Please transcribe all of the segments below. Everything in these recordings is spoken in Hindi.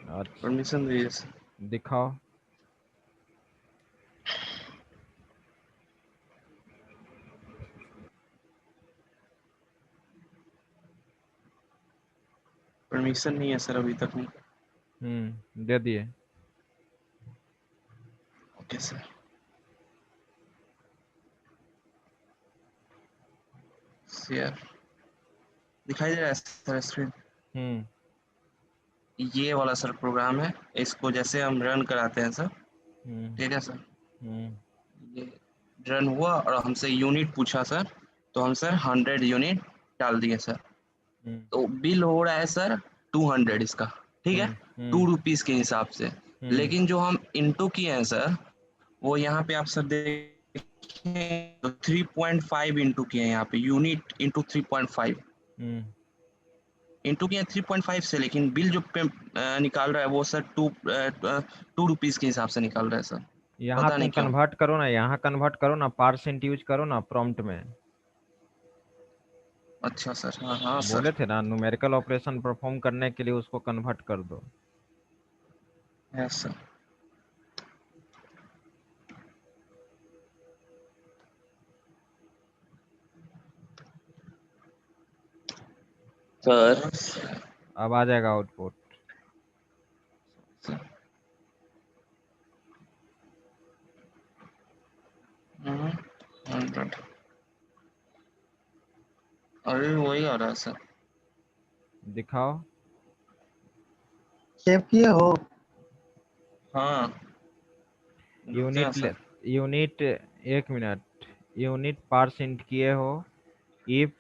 अच्छा, परमिशन दीजिए सर। दिखाओ। परमिशन नहीं है सर अभी तक। दे दिए। Okay sir. शेयर दिखाई दे रहा है सर स्क्रीन? हम्म ये वाला सर प्रोग्राम है, इसको जैसे हम रन कराते हैं सर, हम्म ठीक है सर। हम्म ये रन हुआ और हमसे यूनिट पूछा सर, तो हम सर 100 यूनिट डाल दिए सर। हम्म तो बिल हो रहा है सर 200 इसका, ठीक है, हम्म हम्म 2 रुपीज के हिसाब से। हम्म लेकिन जो हम इंटू किए हैं सर, वो यहाँ पे आप सर देखें तो 3.5 इंटू किए हैं, यहाँ पे यूनिट इंटू 3.5 हम्म। इंटू किए 3.5 से। लेकिन बिल जो पे निकाल रहा है वो सर 2 रुपीज के हिसाब से निकाल रहा है सर। यहाँ पता तुम नहीं क्यों। कन्वर्ट करो ना, यहाँ कन्वर्ट करो ना, परसेंट यूज करो ना प्रॉम्प्ट में। अच्छा सर, हाँ हाँ बोले सर। थे ना, न्यूमेरिकल ऑपरेशन परफॉर्म करने के लिए उसको कन्वर्ट कर दो। Yes sir. सर अब आ जाएगा आउटपुट। सर 100, अरे वही आ रहा है सर। दिखाओ। सेव किए हो? हाँ रुकते हैं यूनिट सर। यूनिट, एक मिनट। यूनिट परसेंट किए हो। If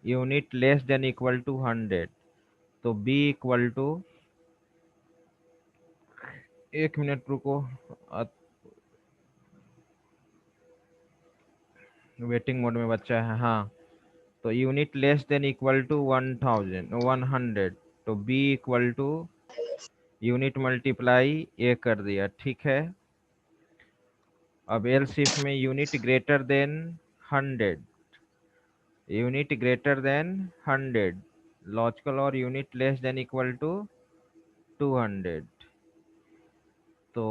unit less than equal to 100, तो बी इक्वल टू, एक मिनट रुको, वेटिंग मोड में बच्चा है। हाँ, तो unit less than equal to 100, तो B equal to unit multiply A कर दिया, ठीक है। अब एल्स इफ में unit greater than 100, unit greater than 100 logical, और unit less than equal to 200। तो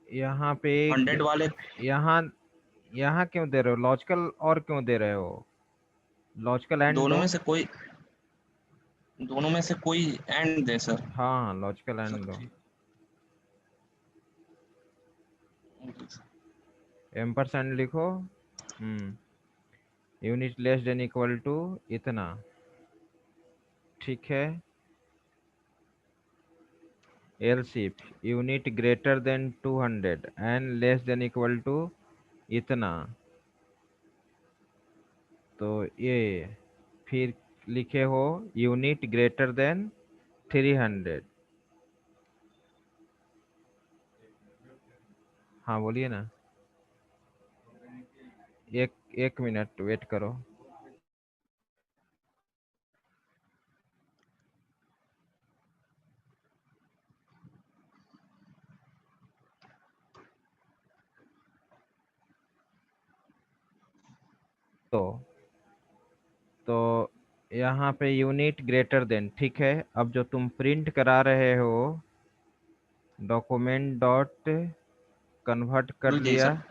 यहाँ पे 100 वाले यहाँ यहाँ क्यों दे रहे हो लॉजिकल, और क्यों दे रहे हो? लॉजिकल एंड दोनों दो। में से कोई, दोनों में से कोई एंड दे सर। हाँ, लॉजिकल एंड सर दो। ठीक। एम्परसेंड लिखो। Unit less than equal to इतना, ठीक है। Else if unit greater than 200 and less than equal to इतना, तो ये फिर लिखे हो यूनिट ग्रेटर देन 300। हाँ बोलिए ना। एक एक मिनट वेट करो। तो तो यहाँ पे यूनिट ग्रेटर देन, ठीक है। अब जो तुम प्रिंट करा रहे हो, डॉक्यूमेंट डॉट कन्वर्ट कर रुक जाइए दिया। सर,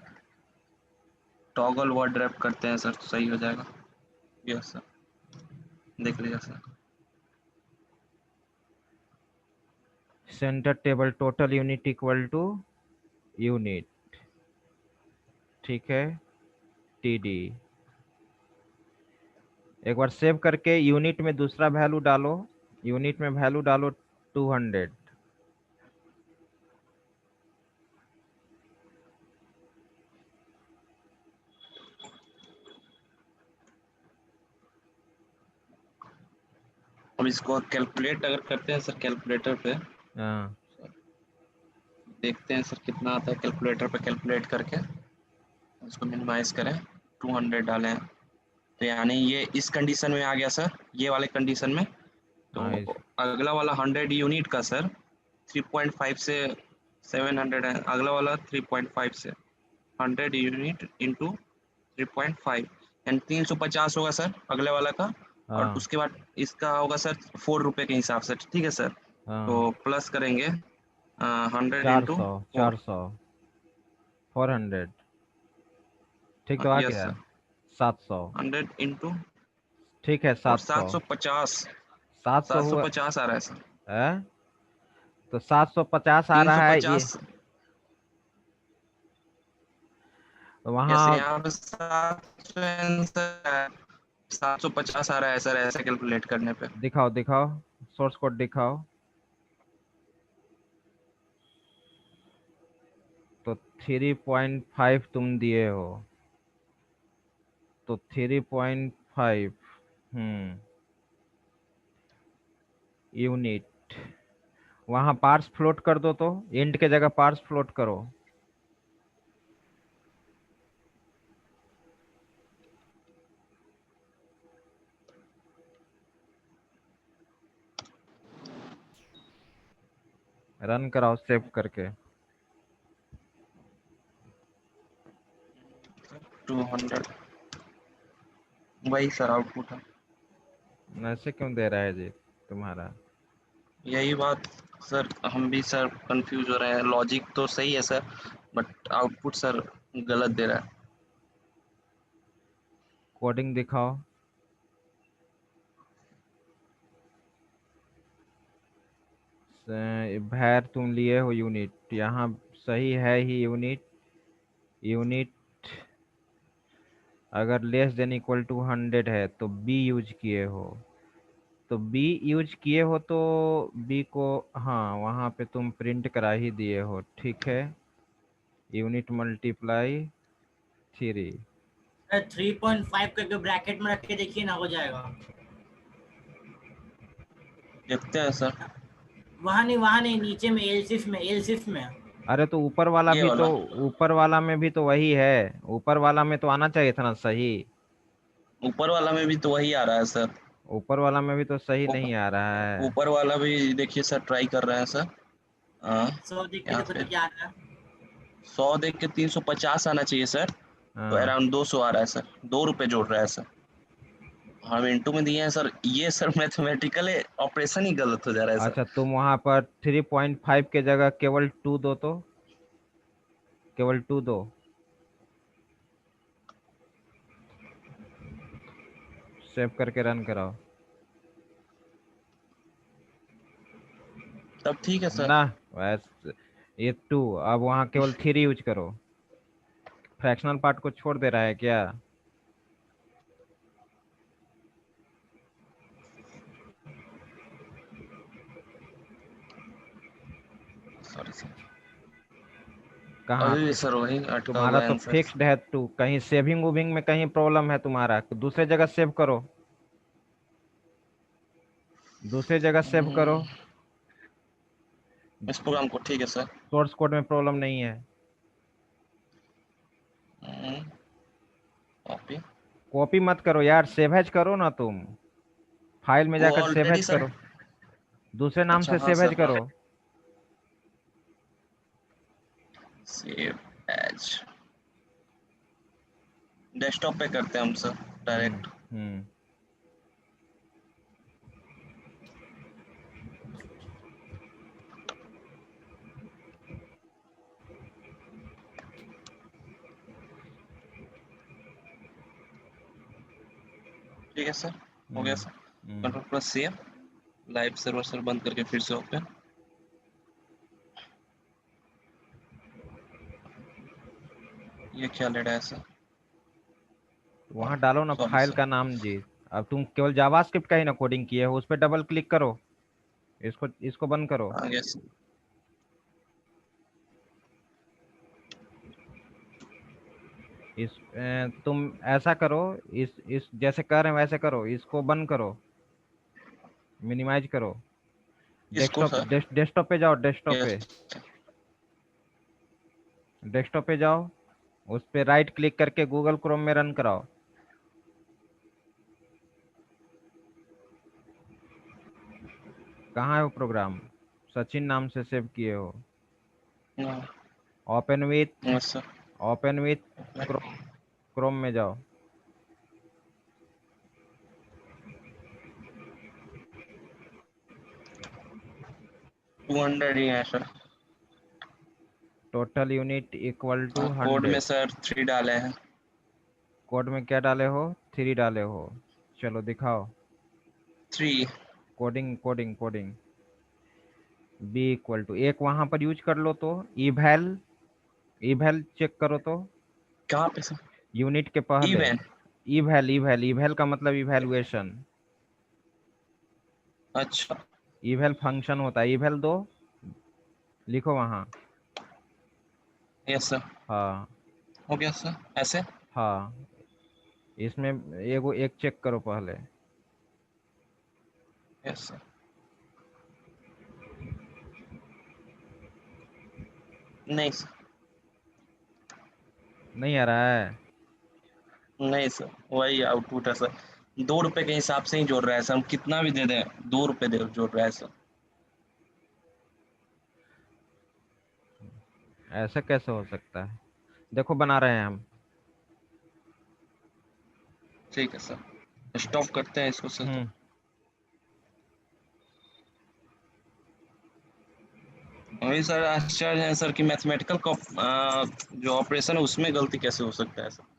टॉगल वर्ड रैप करते हैं सर तो सही हो जाएगा। यस सर, देख लीजिए sir. Centre table total unit equal to unit, ठीक है, टीडी। एक बार सेव करके यूनिट में दूसरा वैल्यू डालो, यूनिट में वैल्यू डालो 200। अब इसको कैलकुलेट अगर करते हैं सर कैलकुलेटर पे, हाँ, देखते हैं सर कितना आता है कैलकुलेटर पे कैलकुलेट करके। इसको मिनिमाइज करें, 200 डालें, तो यानी ये इस कंडीशन में आ गया सर, ये वाले कंडीशन में। तो हाँ अगला वाला 100 यूनिट का सर 3.5 से 700 है, अगला वाला 3.5 से 100 यूनिट इंटू 3.5, यानी 350 होगा सर अगले वाला का। और हाँ उसके बाद इसका होगा सर 4 रुपए के हिसाब से, ठीक है सर। तो हाँ। प्लस करेंगे 100 400, × 4। 400, 400, ठीक तो आ यस गया। सर, 700, 100 × ठीक है और 700। 750, 700 हुआ 750 आ रहा है सर। है, तो 750 आ रहा है ये। 350 जैसे वहाँ यहाँ पे 750 आ रहा है सर, ऐसे कैलकुलेट करने पे। दिखाओ दिखाओ, सोर्स कोड दिखाओ। तो 3.5 तुम दिए हो, तो 3.5 यूनिट। वहाँ पार्स फ्लोट कर दो, तो इंट के जगह पार्स फ्लोट करो। रन कराओ सेव करके। 200 वही सर आउटपुट है। ऐसे क्यों दे रहा है जी तुम्हारा? यही बात सर, हम भी सर कंफ्यूज हो रहे हैं। लॉजिक तो सही है सर, बट आउटपुट सर गलत दे रहा है। कोडिंग दिखाओ। भैर तुम लिए हो यूनिट, यहाँ सही है ही यूनिट। यूनिट अगर लेस देन इक्वल टू 100 है तो बी यूज किए हो। तो बी यूज किए हो तो बी को, हाँ वहाँ पे तुम प्रिंट करा ही दिए हो, ठीक है। Unit multiply 3। 3.5 करके ब्रैकेट में रख के देखिए ना, हो जाएगा। देखते हैं सर। वहाँ नहीं, नीचे में एलसिफ में, एलसिफ में। अरे तो ऊपर वाला ये भी तो, वाला ऊपर वाला में भी तो वही है, ऊपर वाला में तो आना चाहिए था ना सही। ऊपर वाला में भी तो वही आ रहा है सर। ऊपर वाला में भी तो सही ऊपर नहीं आ रहा है। ऊपर वाला भी देखिए सर, ट्राई कर रहे हैं सर। हाँ, 100 देख के यहाँ देखो पे तो क्या आता है। 100 देख के 350 आना चाहिए सर। तो हाँ अराउंड 200 आ रहा है सर, 2 रुपए जोड़ रहा है सर। हम इंटू में दिए हैं सर, ये सर मैथमेटिकल ऑपरेशन ही गलत हो जा रहा है सर। अच्छा, तुम वहां पर 3.5 के जगह केवल 2 दो, तो केवल 2 दो। सेव करके रन कराओ। तब ठीक है सर। ना वैसे ये 2, अब वहाँ केवल 3 यूज करो। फ्रैक्शनल पार्ट को छोड़ दे रहा है क्या? सॉरी सर, कहाँ अभी भी सर वही अटका तुम्हारा हुआ है तो आंसर। फिक्स्ड है 2, कहीं सेविंग उविंग में कहीं प्रॉब्लम है तुम्हारा, दूसरे जगह सेव करो, दूसरे जगह सेव करो। इस प्रोग्राम को, ठीक है सर। सोर्स कोड में प्रॉब्लम नहीं है। कॉपी। कॉपी मत करो यार, सेवहेज करो ना तुम। फाइल में वो जाकर ऑलरेडी सेवहेज सर। करो, दूसरे नाम अच्छा से हाँ सेवहेज सर, हाँ। करो। सेव एज डेस्कटॉप पे करते हैं हम सर, डायरेक्ट। हम्म। ठीक है सर, हो गया हम्म। सर। हम्म। Control plus save, live server sir बंद करके फिर से ओपन। ये क्या ले रहा है सर? वहां डालो ना सॉरी फाइल सर। का नाम जी। अब तुम केवल जावास्क्रिप्ट का ही ना कोडिंग किए हो, उस पर डबल क्लिक करो। इसको इसको बंद करो। आ गया सर। तुम ऐसा करो, इस जैसे कर रहे हैं वैसे करो, इसको बंद करो, मिनिमाइज करो। इसको डेस्कटॉप सर। डेस्कटॉप पे जाओ, डेस्कटॉप यस। पे, डेस्कटॉप पे जाओ, उस पे राइट क्लिक करके गूगल क्रोम में रन कराओ। कहाँ है वो प्रोग्राम? सचिन नाम से सेव किए हो। Open with, yes sir. Open with Chrome में जाओ। 200 ही है sir. Total unit equal to code में 100। सर 3 डाले हैं। कोड में क्या डाले हो? 3 डाले हो। चलो दिखाओ। 3। Coding coding coding. B equal to, एक वहां पर यूज कर लो तो इवैल। इवैल चेक करो तो कहाँ पे सर? यूनिट के पहले। इवन। इवैल इवैल इवैल का मतलब इवैल्यूएशन। अच्छा। इवैल फंक्शन होता है, इवैल दो, लिखो वहाँ। Yes sir. हाँ। हो गया सर ऐसे। हाँ, इसमें एगो एक चेक करो पहले। Yes sir. नहीं सर। नहीं आ रहा है? नहीं सर, वही आउटपुट है सर। 2 रुपए के हिसाब से ही जोड़ रहा है सर, हम कितना भी दे दें 2 रुपए दे जोड़ रहा है सर। ऐसा कैसे हो सकता है? देखो बना रहे हैं हम। ठीक है सर, स्टॉप करते हैं इसको सर। तो हम्म। वही सर, आश्चर्य है सर कि मैथमेटिकल का जो ऑपरेशन है उसमें गलती कैसे हो सकता है sir.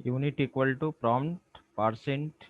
Unit equal to prompt percent.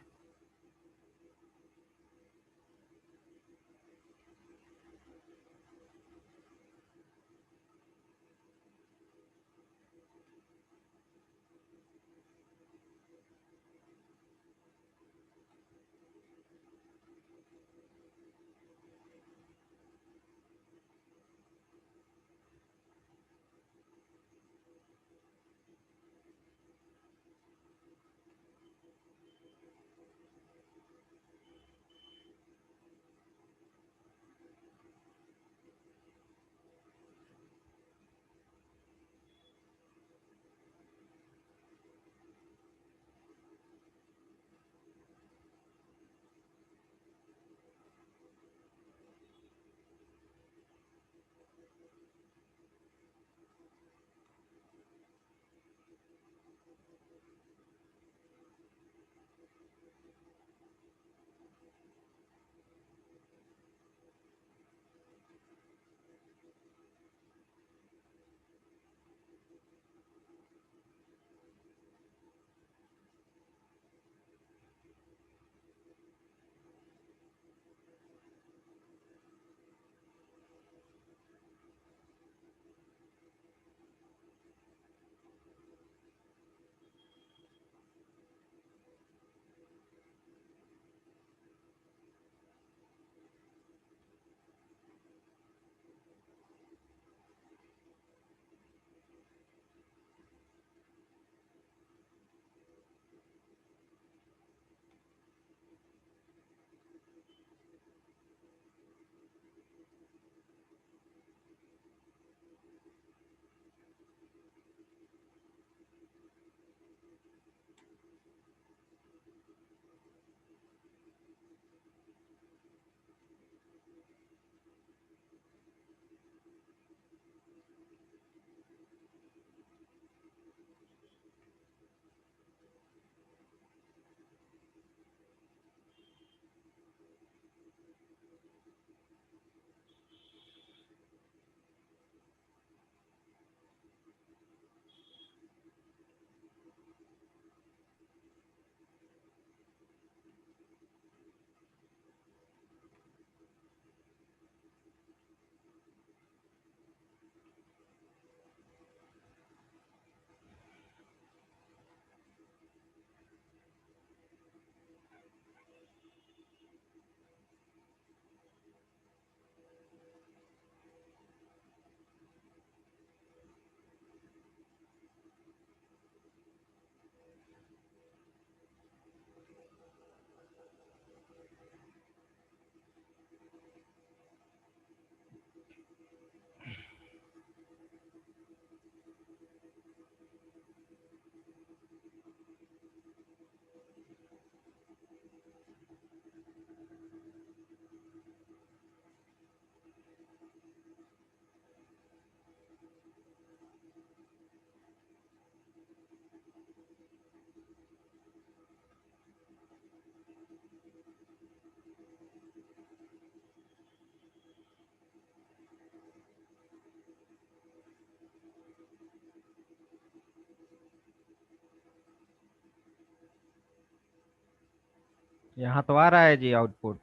यहाँ तो आ रहा है जी आउटपुट।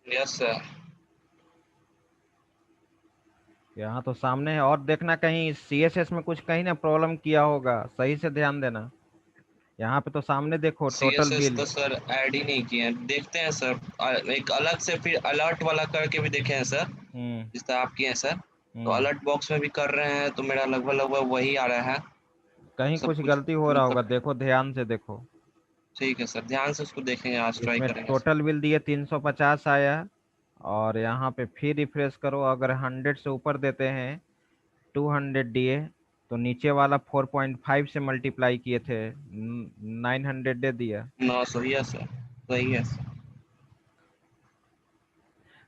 Yes sir. यहाँ तो सामने है। और देखना कहीं CSS में कुछ कहीं ना प्रॉब्लम किया होगा, सही से ध्यान देना। यहाँ पे तो सामने देखो टोटल CSS बिल। तो सर ऐड ही नहीं किए हैं, देखते हैं सर। एक अलग से फिर अलर्ट वाला करके भी देखे हैं सर, हम्म जिस तरह आप किए हैं सर। तो हम्म अलर्ट बॉक्स में भी कर रहे हैं तो मेरा लगभग लगभग वही आ रहा है। कहीं सब कुछ कुछ गलती हो रहा होगा, मतलब देखो ध्यान से देखो। ठीक है सर, ध्यान से उसको देखेंगे, आज ट्राई इसमें करेंगे सर। टोटल बिल दिए 350 आया। और यहाँ पे फिर रिफ्रेश करो, अगर 100 से ऊपर देते हैं 200 दिए, तो नीचे वाला 4.5 से मल्टीप्लाई किए थे 900 दे दिया। 900, यस सर, सही है सर।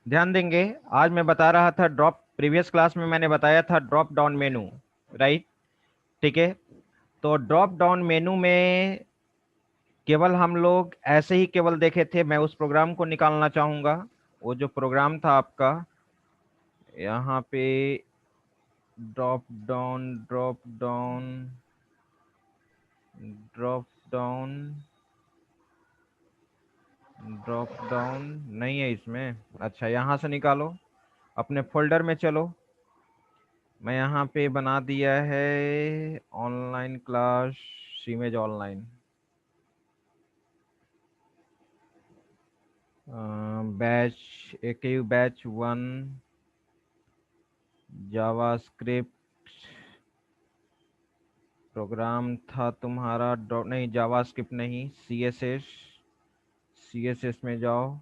ध्यान देंगे। आज मैं बता रहा था ड्रॉप, प्रीवियस क्लास में मैंने बताया था ड्रॉप डाउन मेनू, राइट? ठीक है। तो ड्रॉप डाउन मेनू में केवल हम लोग ऐसे ही केवल देखे थे। मैं उस प्रोग्राम को निकालना चाहूंगा। वो जो प्रोग्राम था आपका यहाँ पे, drop down drop down drop down drop down नहीं है इसमें। अच्छा, यहाँ से निकालो, अपने फोल्डर में चलो। मैं यहाँ पे बना दिया है online class image online, batch AKU batch 1 JavaScript program था तुम्हारा। नहीं, जावास्क्रिप्ट नहीं, CSS में जाओ।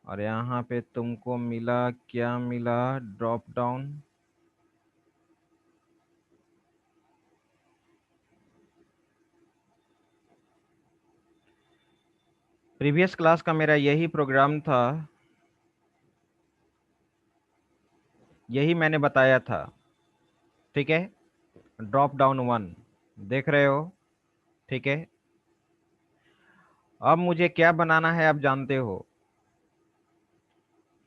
और यहाँ पे तुमको मिला, क्या मिला? Drop down. प्रीवियस क्लास का मेरा यही प्रोग्राम था, यही मैंने बताया था। ठीक है, ड्रॉप डाउन 1 देख रहे हो? ठीक है। अब मुझे क्या बनाना है आप जानते हो।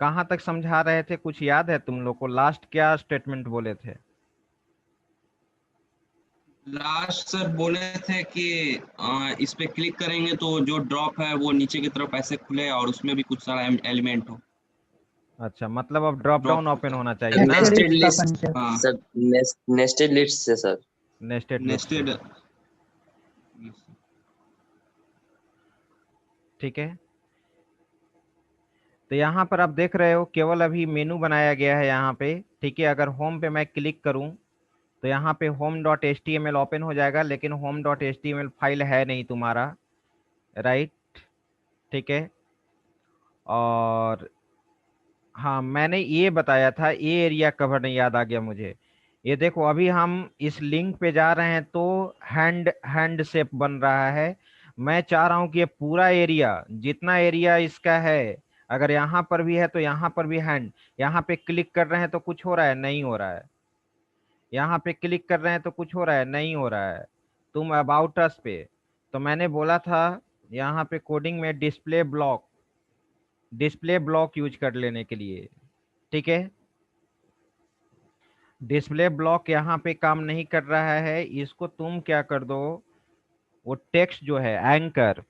कहाँ तक समझा रहे थे, कुछ याद है तुम लोग को? लास्ट क्या स्टेटमेंट बोले थे? लास्ट सर बोले थे कि इस पे क्लिक करेंगे तो जो ड्रॉप है वो नीचे की तरफ ऐसे खुले और उसमें भी कुछ सारा एलिमेंट हो। अच्छा, मतलब अब ड्रॉप डाउन ड्रॉप ओपन होना चाहिए ना? नेस्टेड नेस्टेड लिस्ट का लिस्ट, कंसेप्ट। हाँ। सर नेस्टेड लिस्ट से सर। नेस्टेड लिस्ट से। नेस्टेड। ठीक है। तो यहाँ पर आप देख रहे हो केवल अभी मेनू बनाया गया है यहाँ पे। ठीक है, अगर होम पे मैं क्लिक करूँ तो यहाँ पे home.html ओपन हो जाएगा, लेकिन home.html फाइल है नहीं तुम्हारा, राइट? ठीक है। और हाँ मैंने ये बताया था, ये एरिया कवर नहीं याद आ गया मुझे। ये देखो अभी हम इस लिंक पे जा रहे हैं तो हैंड हैंड शेप बन रहा है। मैं चाह रहा हूँ कि ये पूरा एरिया, जितना एरिया इसका है, अगर यहाँ पर भी है तो यहाँ पर भी हैंड। यहाँ पे क्लिक कर रहे हैं तो कुछ हो रहा है? नहीं हो रहा है। यहाँ पे क्लिक कर रहे हैं तो कुछ हो रहा है? नहीं हो रहा है। तुम अबाउट अस पे, तो मैंने बोला था यहाँ पे कोडिंग में डिस्प्ले ब्लॉक यूज कर लेने के लिए। ठीक है, डिस्प्ले ब्लॉक यहाँ पे काम नहीं कर रहा है, इसको तुम क्या कर दो, वो टेक्स्ट जो है एंकर,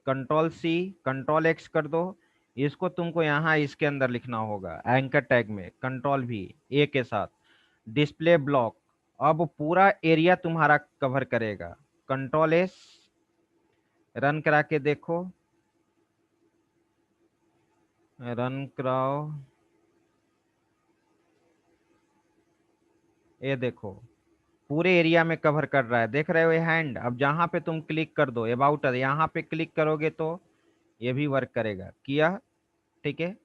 कंट्रोल एक्स कर दो। इसको तुमको यहाँ इसके अंदर लिखना होगा एंकर टैग में, कंट्रोल V A के साथ, डिस्प्ले ब्लॉक। अब पूरा एरिया तुम्हारा कवर करेगा। कंट्रोल S रन करा के देखो, रन कराओ, ये देखो पूरे एरिया में कवर कर रहा है। देख रहे हो ये हैंड? अब जहां पे तुम क्लिक कर दो अबाउट, यहाँ पे क्लिक करोगे तो ये भी वर्क करेगा। किया? ठीक है।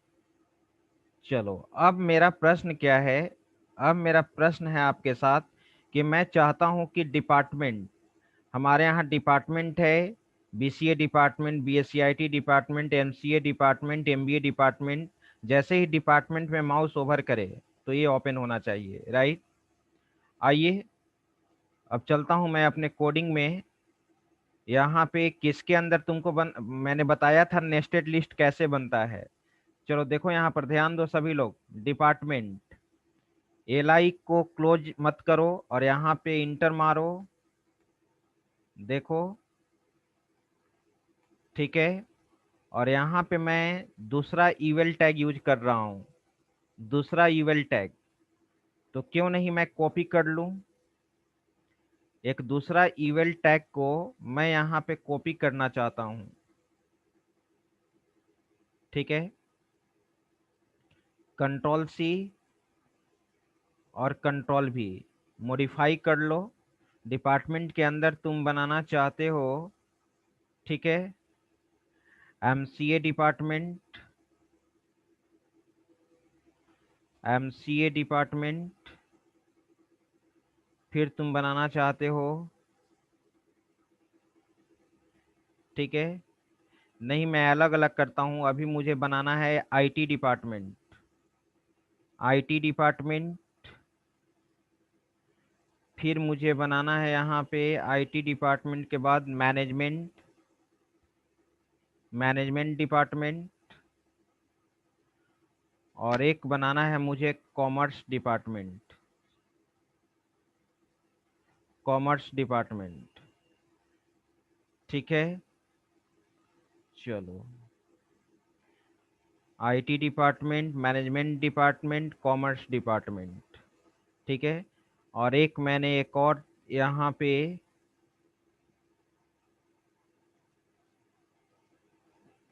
चलो अब मेरा प्रश्न क्या है, अब मेरा प्रश्न है आपके साथ कि मैं चाहता हूं कि डिपार्टमेंट, हमारे यहाँ डिपार्टमेंट है, BCA department, BSc IT department, MCA department, MBA department. जैसे ही डिपार्टमेंट में माउस ओवर करे तो ये ओपन होना चाहिए, राइट? आइए अब चलता हूं मैं अपने कोडिंग में। यहाँ पे किसके अंदर तुमको मैंने बताया था नेस्टेड लिस्ट कैसे बनता है। चलो देखो यहाँ पर ध्यान दो सभी लोग। डिपार्टमेंट LI को क्लोज मत करो और यहाँ पे इंटर मारो। देखो ठीक है। और यहाँ पे मैं दूसरा इवेल टैग यूज कर रहा हूँ, दूसरा इवेल टैग। तो क्यों नहीं मैं कॉपी कर लूँ, एक दूसरा इवेल टैग को मैं यहाँ पे कॉपी करना चाहता हूँ। ठीक है, कंट्रोल C और कंट्रोल V मॉडिफाई कर लो। डिपार्टमेंट के अंदर तुम बनाना चाहते हो, ठीक है, MCA डिपार्टमेंट, MCA डिपार्टमेंट। फिर तुम बनाना चाहते हो, ठीक है, नहीं मैं अलग अलग करता हूँ, अभी मुझे बनाना है IT डिपार्टमेंट, IT डिपार्टमेंट। फिर मुझे बनाना है यहाँ पे IT डिपार्टमेंट के बाद मैनेजमेंट डिपार्टमेंट। और एक बनाना है मुझे कॉमर्स डिपार्टमेंट। ठीक है, चलो IT department, management department, commerce department. ठीक है, और एक मैंने एक और यहाँ पे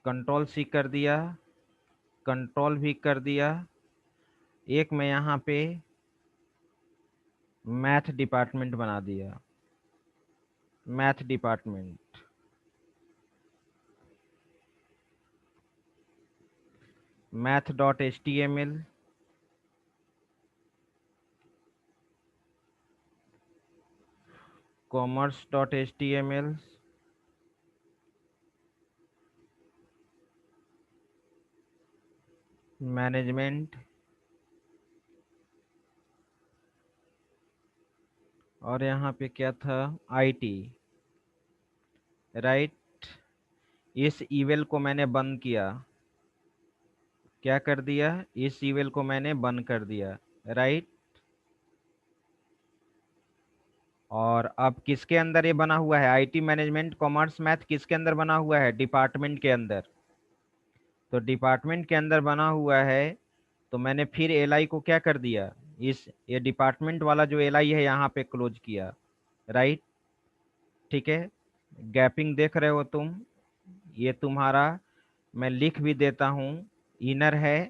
कंट्रोल C कर दिया, कंट्रोल V कर दिया। एक मैं यहाँ पे मैथ डिपार्टमेंट बना दिया, math department. math.html, commerce.html, management, और यहाँ पे क्या था, IT, राइट। इस इवेल को मैंने बंद किया, क्या कर दिया, इस इवेल को मैंने बंद कर दिया, राइट। और अब किसके अंदर ये बना हुआ है, IT मैनेजमेंट कॉमर्स मैथ किसके अंदर बना हुआ है, डिपार्टमेंट के अंदर। तो डिपार्टमेंट के अंदर बना हुआ है, तो मैंने फिर LI को क्या कर दिया, इस ये डिपार्टमेंट वाला जो LI है यहाँ पे क्लोज किया, राइट। ठीक है, गैपिंग देख रहे हो तुम, ये तुम्हारा मैं लिख भी देता हूँ, इनर है,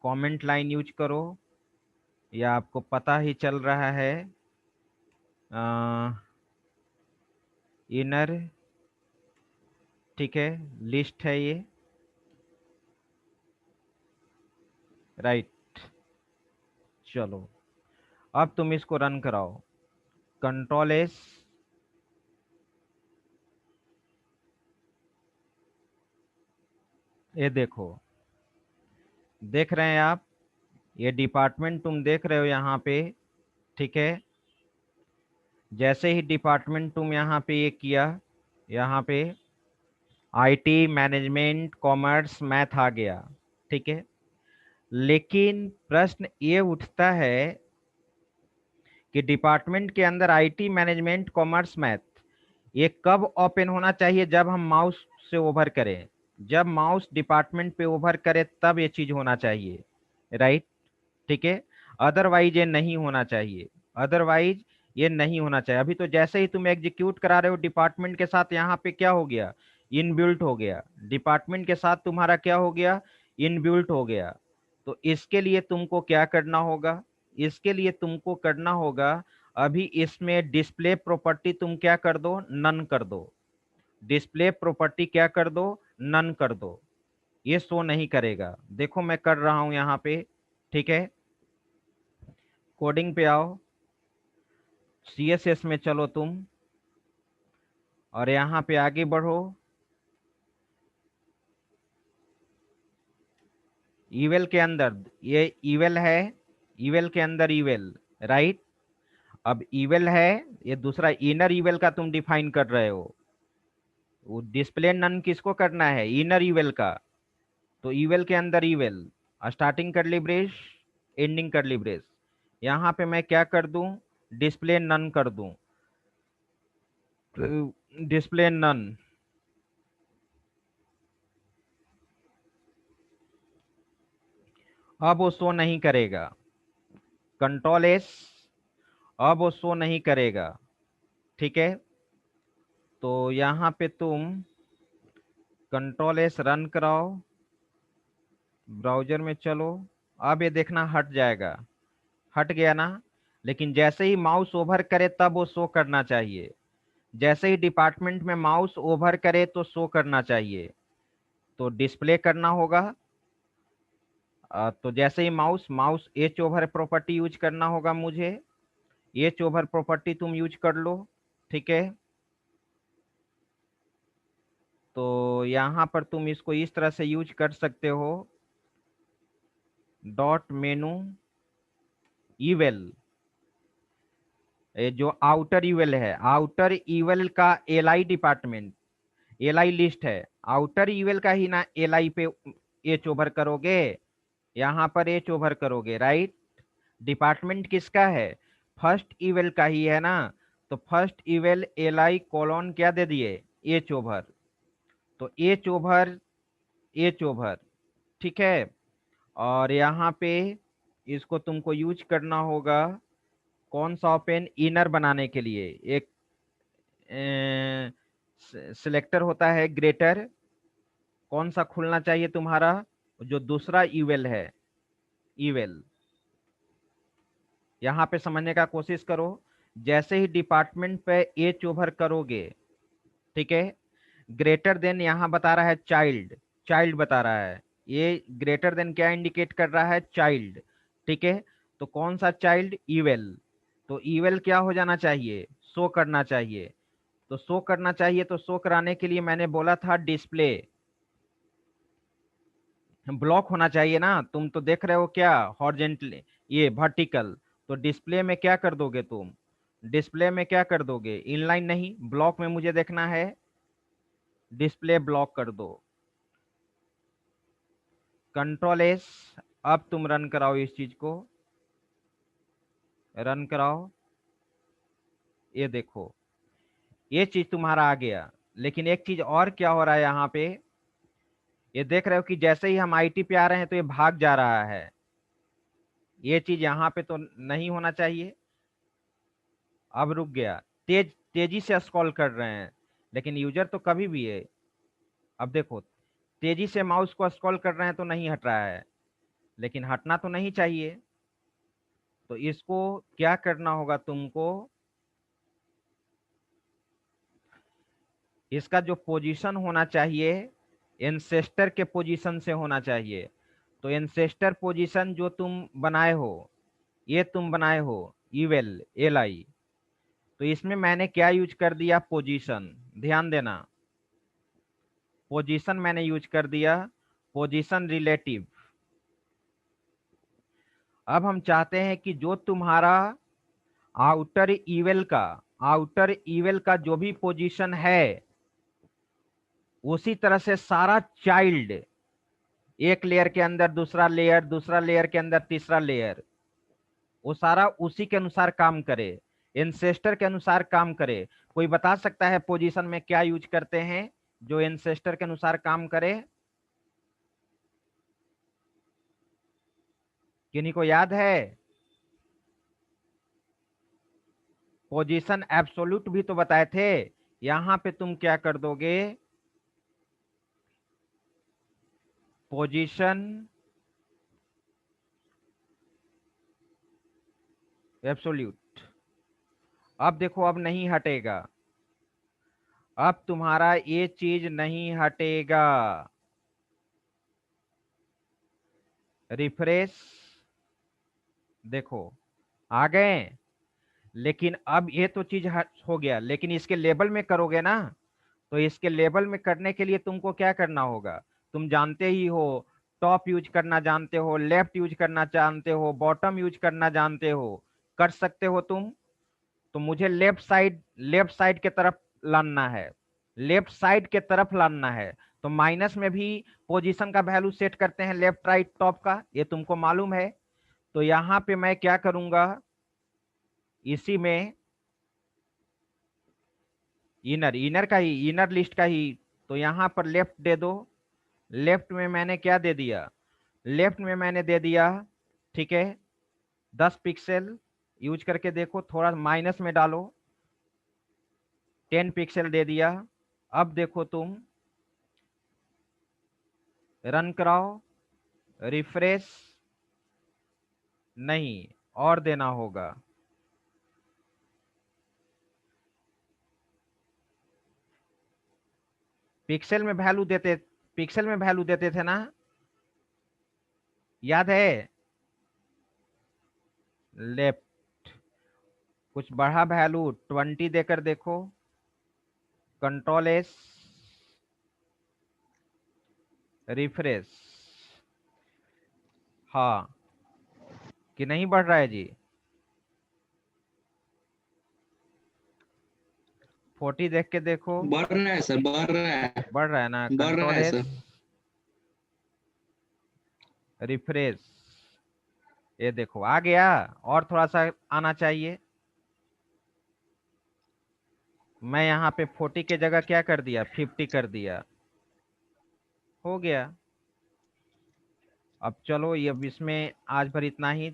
कमेंट लाइन यूज करो, या आपको पता ही चल रहा है, इनर। ठीक है, लिस्ट है ये, राइट। चलो अब तुम इसको रन कराओ, कंट्रोल एस। ये देखो, देख रहे हैं आप, ये डिपार्टमेंट तुम देख रहे हो यहाँ पे, ठीक है। जैसे ही डिपार्टमेंट तुम यहाँ पे ये किया, यहाँ पे आईटी मैनेजमेंट कॉमर्स मैथ आ गया, ठीक है। लेकिन प्रश्न ये उठता है कि डिपार्टमेंट के अंदर आईटी मैनेजमेंट कॉमर्स मैथ ये कब ओपन होना चाहिए? जब हम माउस से ओवर करें, जब माउस डिपार्टमेंट पे ओवर करे तब ये चीज होना चाहिए, राइट, ठीक है। अदरवाइज ये नहीं होना चाहिए, अदरवाइज ये नहीं होना चाहिए। अभी तो जैसे ही तुम एग्जीक्यूट करा रहे हो डिपार्टमेंट के साथ, यहाँ पे क्या हो गया? इनबिल्ट हो गया। डिपार्टमेंट के साथ तुम्हारा क्या हो गया? इनबिल्ट हो गया। तो इसके लिए तुमको क्या करना होगा? इसके लिए तुमको करना होगा, अभी इसमें डिस्प्ले प्रॉपर्टी तुम क्या कर दो? नन कर दो। डिस्प्ले प्रॉपर्टी क्या कर दो? नन कर दो। ये शो नहीं करेगा। देखो मैं कर रहा हूं यहाँ पे, ठीक है। कोडिंग पे आओ, सीएसएस में चलो तुम, और यहाँ पे आगे बढ़ो। इवेल के अंदर ये इवेल है, इवेल के अंदर इवेल, राइट। अब इवेल है, ये दूसरा इनर इवेल का तुम डिफाइन कर रहे हो। वो डिस्प्ले नन किसको करना है? इनर इवेल का। तो इवेल के अंदर इवेल, स्टार्टिंग करली ब्रेस, एंडिंग करली ब्रेस। यहाँ पे मैं क्या कर दूं? डिस्प्ले नन कर दूं। डिस्प्ले नन, अब वो शो नहीं करेगा। कंट्रोल एस, अब वो शो नहीं करेगा, ठीक है। तो यहाँ पे तुम कंट्रोल एस रन कराओ, ब्राउजर में चलो। अब ये देखना हट जाएगा, हट गया ना। लेकिन जैसे ही माउस ओवर करे तब वो शो करना चाहिए। जैसे ही डिपार्टमेंट में माउस ओवर करे तो शो करना चाहिए। तो डिस्प्ले करना होगा। तो जैसे ही mouse mouse hover property use करना होगा मुझे। एच ओवर प्रॉपर्टी तुम यूज कर लो, ठीक है। तो यहाँ पर तुम इसको इस तरह से यूज कर सकते हो, डॉट मेनू इवेल। जो आउटर इवेल है, आउटर इवेल का एलआई डिपार्टमेंट, एलआई लिस्ट है। आउटर इवेल का ही ना एलआई पे एच ओवर करोगे, यहाँ पर एच ओवर करोगे, राइट। डिपार्टमेंट किसका है? फर्स्ट इवेल का ही है ना। तो फर्स्ट इवेल एलआई कोलोन क्या दे दिए? H over. तो एच ओवर, एच ओवर, ठीक है। और यहाँ पे इसको तुमको यूज करना होगा कौन सा ओपन? इनर बनाने के लिए एक सिलेक्टर होता है ग्रेटर, कौन सा खुलना चाहिए तुम्हारा? जो दूसरा इवेल है, इवेल। यहाँ पे समझने का कोशिश करो। जैसे ही डिपार्टमेंट पे एच ओवर करोगे, ठीक है, ग्रेटर देन यहाँ बता रहा है चाइल्ड, चाइल्ड बता रहा है। ये ग्रेटर देन क्या इंडिकेट कर रहा है? चाइल्ड, ठीक है। तो कौन सा चाइल्ड? इवेल। तो इवेल क्या हो जाना चाहिए? शो करना चाहिए। तो शो करना चाहिए, तो शो कराने के लिए मैंने बोला था डिस्प्ले ब्लॉक होना चाहिए ना। तुम तो देख रहे हो क्या? हॉरिजॉन्टली, ये वर्टिकल। तो डिस्प्ले में क्या कर दोगे तुम? डिस्प्ले में क्या कर दोगे? इनलाइन नहीं, ब्लॉक में मुझे देखना है। डिस्प्ले ब्लॉक कर दो, कंट्रोल एस। अब तुम रन कराओ, इस चीज को रन कराओ। ये देखो, ये चीज तुम्हारा आ गया। लेकिन एक चीज और क्या हो रहा है यहाँ पे? ये देख रहे हो कि जैसे ही हम आईटी पे आ रहे हैं तो ये भाग जा रहा है। ये चीज यहाँ पे तो नहीं होना चाहिए। अब रुक गया। तेजी से स्क्रॉल कर रहे हैं, लेकिन यूजर तो कभी भी है। अब देखो, तेजी से माउस को स्क्रॉल कर रहे हैं तो नहीं हट रहा है, लेकिन हटना तो नहीं चाहिए। तो इसको क्या करना होगा तुमको? इसका जो पोजीशन होना चाहिए एंसेस्टर के पोजीशन से होना चाहिए। तो एंसेस्टर पोजीशन जो तुम बनाए हो, ये तुम बनाए हो इवेल LI, तो इसमें मैंने क्या यूज कर दिया, पोजीशन। ध्यान देना, पोजीशन मैंने यूज कर दिया, पोजीशन रिलेटिव। अब हम चाहते हैं कि जो तुम्हारा आउटर इवेल का जो भी पोजीशन है, उसी तरह से सारा चाइल्ड, एक लेयर के अंदर दूसरा लेयर, दूसरा लेयर के अंदर तीसरा लेयर, वो सारा उसी के अनुसार काम करे, एंसेस्टर के अनुसार काम करे। कोई बता सकता है पोजीशन में क्या यूज करते हैं जो एंसेस्टर के अनुसार काम करे? किन्हीं को याद है? पोजीशन एब्सोल्यूट भी तो बताए थे। यहां पे तुम क्या कर दोगे, पोजीशन एब्सोल्यूट। अब देखो, अब नहीं हटेगा, अब तुम्हारा ये चीज नहीं हटेगा। रिफ्रेश, देखो आ गए। लेकिन अब ये तो चीज हो गया, लेकिन इसके लेबल में करोगे ना, तो इसके लेबल में करने के लिए तुमको क्या करना होगा, तुम जानते ही हो, टॉप यूज करना जानते हो, लेफ्ट यूज करना जानते हो, बॉटम यूज करना जानते हो, कर सकते हो तुम। तो मुझे लेफ्ट साइड के तरफ लाना है, लेफ्ट साइड के तरफ लाना है। तो माइनस में भी पोजीशन का वैल्यू सेट करते हैं, लेफ्ट राइट टॉप का, ये तुमको मालूम है। तो यहाँ पे मैं क्या करूंगा, इसी में इनर लिस्ट का ही, तो यहाँ पर लेफ्ट दे दो। लेफ्ट में मैंने क्या दे दिया, लेफ्ट में मैंने दे दिया, ठीक है, 10 पिक्सल। यूज करके देखो, थोड़ा माइनस में डालो, 10 पिक्सल दे दिया। अब देखो तुम, रन कराओ, रिफ्रेश, नहीं, और देना होगा। पिक्सल में वैल्यू देते थे ना, याद है? लेफ्ट, कुछ बढ़ा वैल्यू 20 देकर देखो, कंट्रोल S, रिफ्रेश। हाँ, कि नहीं बढ़ रहा है जी? 40 देख के देखो, बढ़ रहा है सर, बढ़ रहा है, बढ़ रहा है ना? बढ़ रहा है कंट्रोल S, सर। रिफ्रेश, ये देखो आ गया। और थोड़ा सा आना चाहिए। मैं यहाँ पे 40 के जगह क्या कर दिया, 50 कर दिया, हो गया। अब चलो, ये अब इसमें आज भर इतना ही।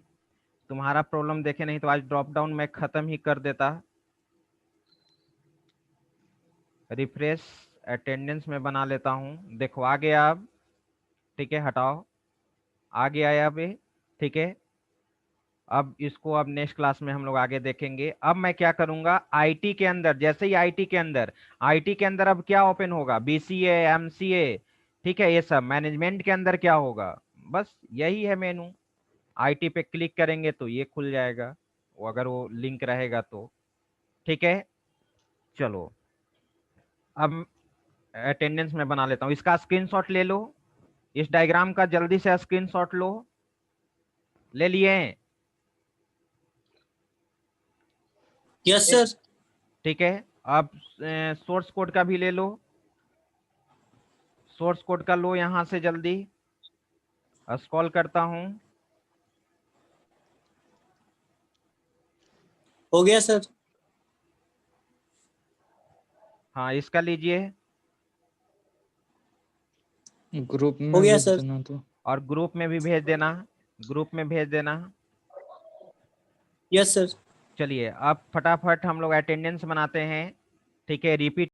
तुम्हारा प्रॉब्लम देखे नहीं तो आज ड्रॉप डाउन मैं खत्म ही कर देता। रिफ्रेश, अटेंडेंस में बना लेता हूँ, देखो आ गया अब, ठीक है, हटाओ, आ गया है अब ये, ठीक है। अब इसको अब नेक्स्ट क्लास में हम लोग आगे देखेंगे। अब मैं क्या करूंगा, आईटी के अंदर, जैसे ही आईटी के अंदर अब क्या ओपन होगा, BCA, MCA, ठीक है, ये सब मैनेजमेंट के अंदर क्या होगा, बस यही है मेनू। आईटी पे क्लिक करेंगे तो ये खुल जाएगा, वो अगर वो लिंक रहेगा तो, ठीक है। चलो, अब अटेंडेंस में बना लेता हूँ, इसका स्क्रीनशॉट ले लो, इस डायग्राम का जल्दी से स्क्रीनशॉट लो, ले लिए? Yes sir. ठीक है, अब सोर्स कोड का भी ले लो, सोर्स कोड का लो यहां से जल्दी, स्क्रॉल करता हूं। हो गया सर। हाँ, इसका लीजिए, ग्रुप में हो गया भेज सर। देना तो। और ग्रुप में भी भेज देना, ग्रुप में भेज देना। Yes sir. चलिए, अब फटाफट हम लोग अटेंडेंस बनाते हैं, ठीक है, रिपीट